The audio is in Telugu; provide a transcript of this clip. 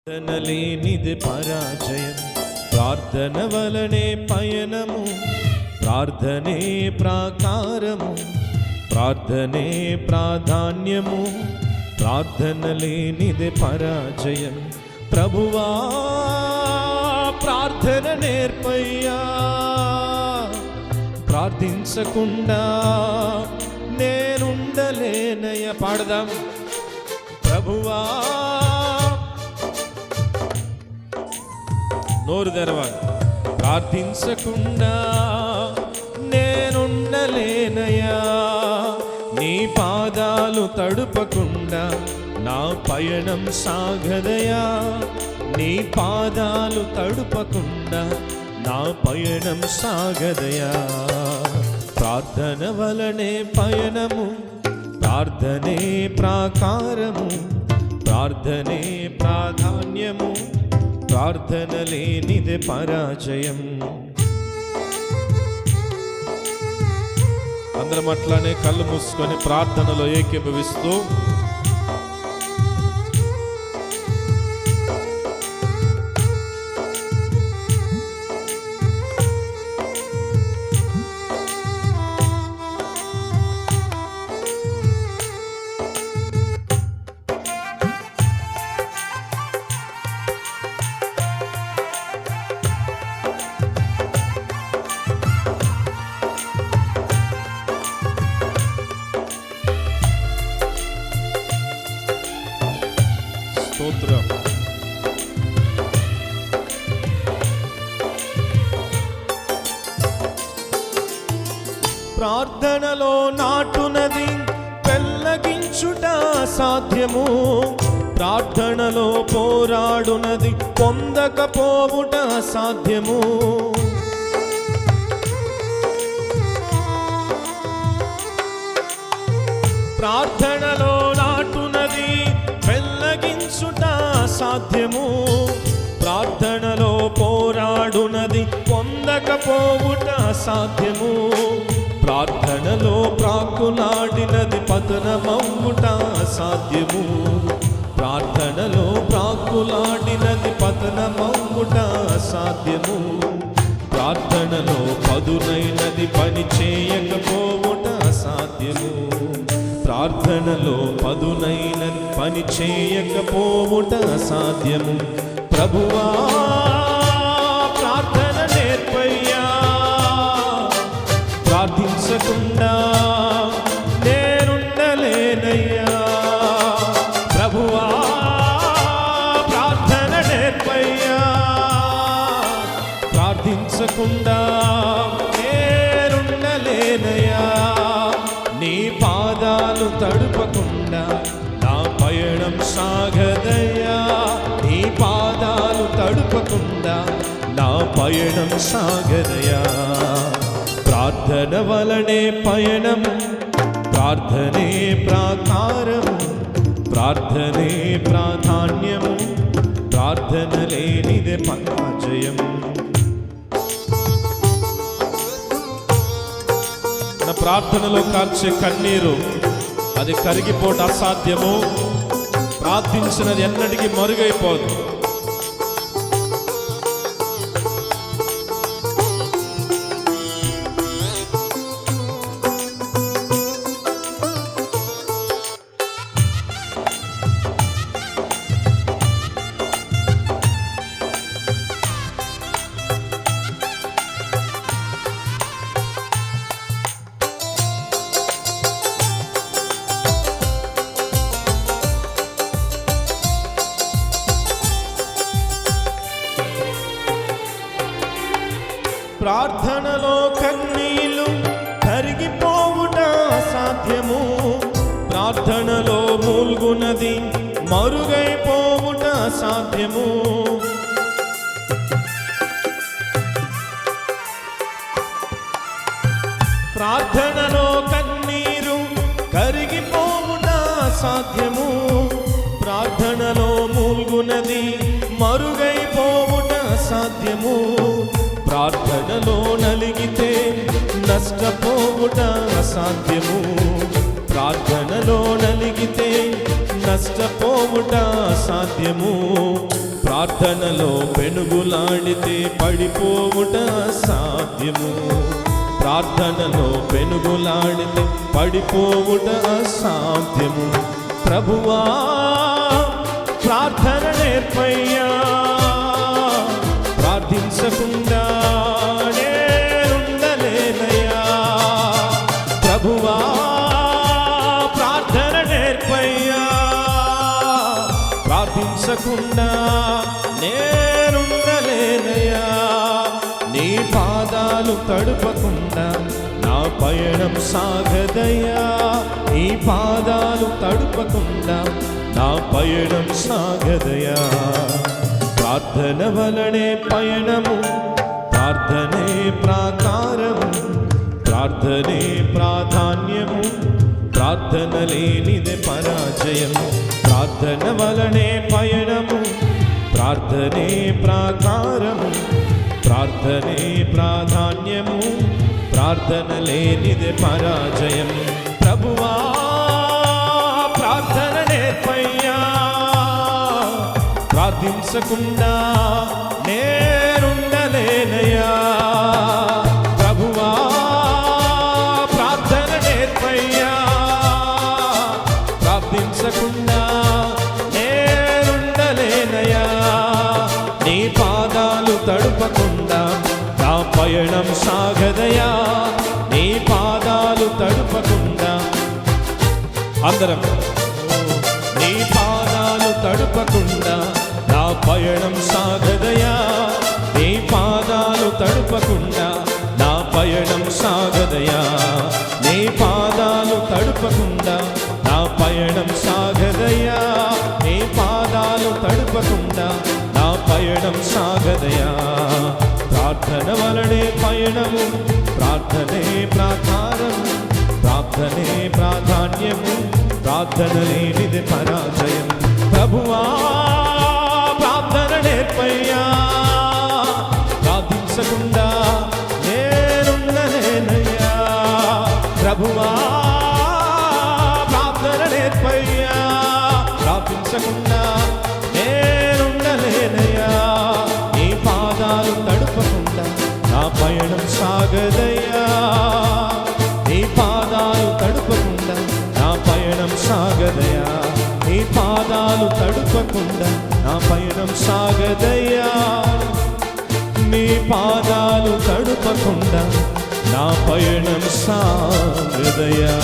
లేనిది పరాజయం, ప్రార్థన వలనే పయనము, ప్రార్థనే ప్రాకారము, ప్రార్థనే ప్రాధాన్యము, ప్రార్థన లేనిది పరాజయం. ప్రభువా ప్రార్థన నేర్పయ్యా, ప్రార్థించకుండా నేనుండలేనయ్యా. పాడదాం. ప్రభువా నోరు తెరవాలి. ప్రార్థించకుండా నేనుండలేనయ్యా, నీ పాదాలు తడుపకుండా నా పయనం సాగదయా, నీ పాదాలు తడుపకుండా నా పయనం సాగదయా. ప్రార్థన వలనే పయనము, ప్రార్థనే ప్రాకారము, ప్రార్థనే ప్రాధాన్యము, ప్రార్థన లేనిదే పరాజయం. అందరం అట్లానే కళ్ళు మూసుకొని ప్రార్థనలో ఏకీభవిస్తూ స్తోత్రం. ప్రార్థనలో నాటునది పెళ్ళగించుట సాధ్యము, ప్రార్థనలో పోరాడునది పొందకపోవుట సాధ్యము. ప్రార్థనలో నాటునది పెళ్ళగించుట సాధ్యము, ప్రార్థనలో పోరాడునది పొందకపోవుట సాధ్యము. ప్రార్థనలో ప్రాకులాడినది పతనమవుట సాధ్యము, ప్రార్థనలో ప్రాకులాడినది పతనమవుట సాధ్యము. ప్రార్థనలో పదునైనది పని చేయకపోవుట సాధ్యము, ప్రార్థనలో పదునైనది పని చేయకపోవుట సాధ్యము. ప్రభువా ప్రార్థన నేర్పయ్యా, ప్రార్థించకుండా నేనుండలేనయ్యా. ప్రభువా ప్రార్థన నేర్పయ్యా, ప్రార్థించకుండా నేనుండలేనయ్యా. నీ పాదాలు తడుపకుండా నా పయనం సాగదయ్యా, నీ పాదాలు తడుపకుండా నా పయనం సాగదయ్యా. ప్రార్థన వలనే పయనము, ప్రార్థనే ప్రాకారము, ప్రార్థనే ప్రాధాన్యము, ప్రార్థన లేనిదే పరాజయం. మన ప్రార్థనలో కార్చే కన్నీరు అది కరిగిపోవడం అసాధ్యము, ప్రార్థించినది ఎన్నటికీ మరుగైపోదు. ప్రార్థనలో కన్నీళ్ళు కరిగిపోవుట సాధ్యము, ప్రార్థనలో మూల్గునది మరుగైపోవుట సాధ్యము. ప్రార్థనలో కన్నీరు కరిగిపోవుట సాధ్యము, ప్రార్థనలో మూల్గునది మరుగైపోవుట సాధ్యము. ప్రార్థనలో నలిగితే నష్టపోవుట అసాధ్యము, ప్రార్థనలో నలిగితే నష్టపోవుట సాధ్యము. ప్రార్థనలో పెనుగులాడితే పడిపోవుట అసాధ్యము. ప్రార్థనలో పెనుగులాడితే పడిపోవుట అసాధ్యము. ప్రభువా ప్రార్థన నేర్పయ్యా, ప్రార్థించకుండా నేనుండలేనయ్యా. ప్రభువా ప్రార్థన నేర్పయ్యా, ప్రార్థించకుండా నేనుండలేనయ్యా. నీ పాదాలు తడుపకుండా నా పయనం సాగదయ్యా. నీ పాదాలు తడుపకుండా నా పయనం సాగదయ్యా. ప్రార్థన వలనే పయనము, ప్రార్థనే ప్రాకారము, ప్రార్థనే ప్రాధాన్యము, ప్రార్థన లేనిదే పరాజయము. ప్రార్థన వలనే పయనము, ప్రార్థనే ప్రాకారము, ప్రార్థనే ప్రాధాన్యము, ప్రార్థన లేనిదే పరాజయము. ప్రభువా ప్రార్థన నేర్పయ్యా, ప్రార్థించకుండా నేనుండలేనయ్యా. ప్రభువా ప్రార్థన నేర్పయ్యా, ప్రార్థించకుండా నేనుండలేనయ్యా. నీ పాదాలు తడుపకుండా నా పయనం సాగదయా. నీ పాదాలు తడుపకుండా అందరం నీ పాదాలు తడుపకుండా నా పయనం సాగదయా. నీ పాదాలు తడుపకుండా నా పయనం సాగదయా. నీ పాదాలు తడుపకుండా నా పయనం సాగదయా. నీ పాదాలు తడుపకుండా నా పయనం సాగదయా. ప్రార్థన వలనే పయనము, ప్రార్థనే ప్రాకారము, ప్రార్థనే ప్రాధాన్యము, ప్రార్థన లేనిది పరాజయం. ప్రభువా ప్రార్థన నేర్పయ్యా, ప్రార్థించకుండా నేనుండలేనయ్యా. ప్రభువా ప్రార్థన నేర్పయ్యా, ప్రార్థించకుండా నేనుండలేనయ్యా. నీ పాదాలు తడుపకుండా నా పయనం సాగదయ్యా. నీ పాదాలు తడుపకుండా నా పయనం సాగదయా. నీ పాదాలు తడుపకుండా నా పయనం సాగదయ్యా. నీ పాదాలు తడుపకుండా నా పయనం సాగదయా.